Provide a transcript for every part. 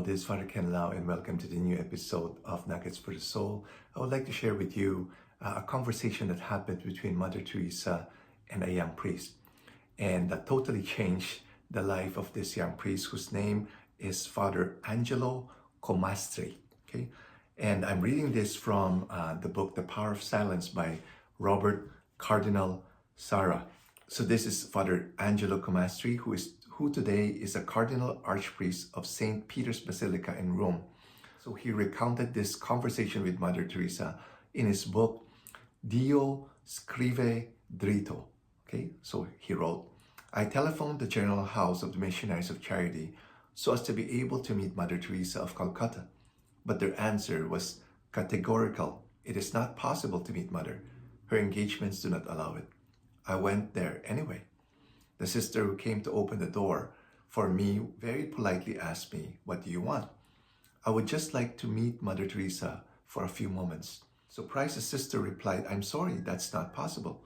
Hello, this is Father Ken Lau, and welcome to the new episode of Nuggets for the Soul. I would like to share with you a conversation that happened between Mother Teresa and a young priest, and that totally changed the life of this young priest, whose name is Father Angelo Comastri. Okay, and I'm reading this from the book The Power of Silence by Robert Cardinal Sarah. So this is Father Angelo Comastri, who today is a Cardinal Archpriest of St. Peter's Basilica in Rome. So he recounted this conversation with Mother Teresa in his book, Dio Scrive Dritto. Okay, so he wrote, I telephoned the General House of the Missionaries of Charity so as to be able to meet Mother Teresa of Calcutta. But their answer was categorical. It is not possible to meet Mother. Her engagements do not allow it. I went there anyway. The sister who came to open the door for me very politely asked me, what do you want? I would just like to meet Mother Teresa for a few moments. Surprised, the sister replied, I'm sorry, that's not possible.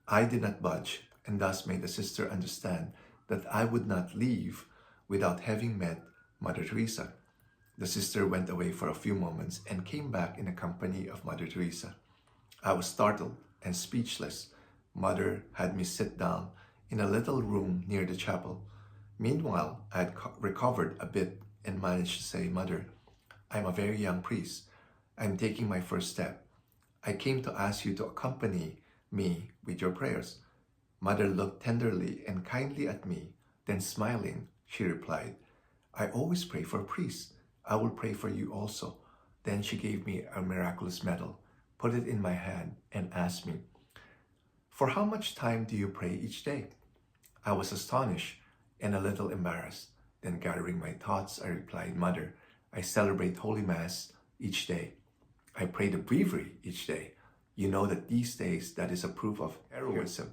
I did not budge, and thus made the sister understand that I would not leave without having met Mother Teresa. The sister went away for a few moments and came back in the company of Mother Teresa. I was startled and speechless. Mother had me sit down in a little room near the chapel. Meanwhile, I had recovered a bit and managed to say, Mother, I'm a very young priest. I'm taking my first step. I came to ask you to accompany me with your prayers. Mother looked tenderly and kindly at me. Then smiling, she replied, I always pray for priests. I will pray for you also. Then she gave me a miraculous medal, put it in my hand, and asked me, for how much time do you pray each day? I was astonished and a little embarrassed. Then gathering my thoughts, I replied, Mother, I celebrate Holy Mass each day. I pray the breviary each day. You know that these days that is a proof of heroism.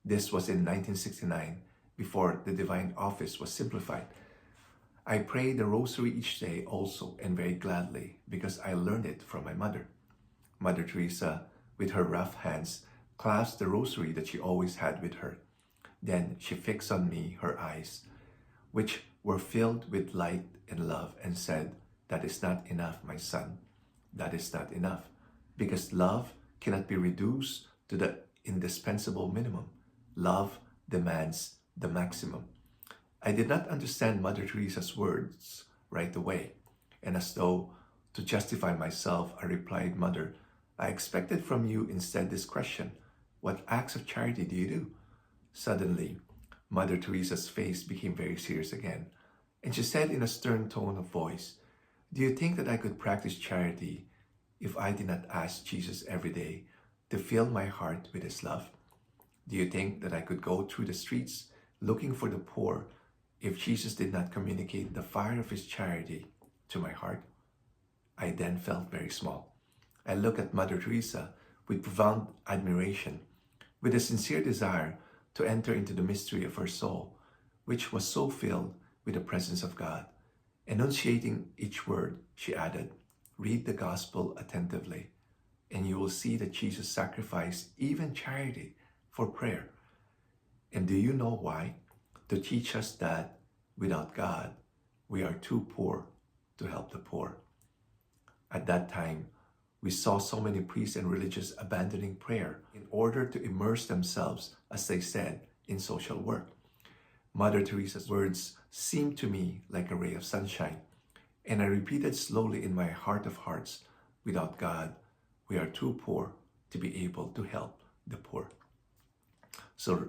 This was in 1969, before the Divine Office was simplified. I pray the Rosary each day also, and very gladly, because I learned it from my mother. Mother Teresa, with her rough hands, clasped the Rosary that she always had with her. Then she fixed on me her eyes, which were filled with light and love, and said, that is not enough, my son. That is not enough, because love cannot be reduced to the indispensable minimum. Love demands the maximum. I did not understand Mother Teresa's words right away, and as though to justify myself, I replied, Mother, I expected from you instead this question, what acts of charity do you do? Suddenly, Mother Teresa's face became very serious again, and she said in a stern tone of voice, do you think that I could practice charity if I did not ask Jesus every day to fill my heart with his love? Do you think that I could go through the streets looking for the poor if Jesus did not communicate the fire of his charity to my heart? I then felt very small. I looked at Mother Teresa with profound admiration, with a sincere desire to enter into the mystery of her soul, which was so filled with the presence of God. Enunciating each word, she added, read the gospel attentively, and you will see that Jesus sacrificed even charity for prayer. And do you know why? To teach us that without God, we are too poor to help the poor. At that time, we saw so many priests and religious abandoning prayer in order to immerse themselves, as they said, in social work. Mother Teresa's words seemed to me like a ray of sunshine, and I repeated slowly in my heart of hearts, without God, we are too poor to be able to help the poor. So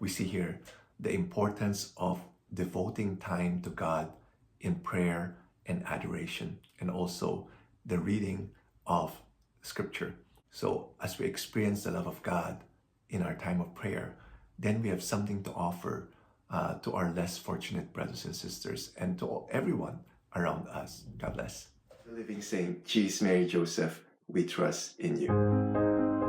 we see here the importance of devoting time to God in prayer and adoration, and also the reading of Scripture. So as we experience the love of God in our time of prayer, then we have something to offer to our less fortunate brothers and sisters, and to everyone around us. God bless. The living saint, Jesus, Mary, Joseph, we trust in you.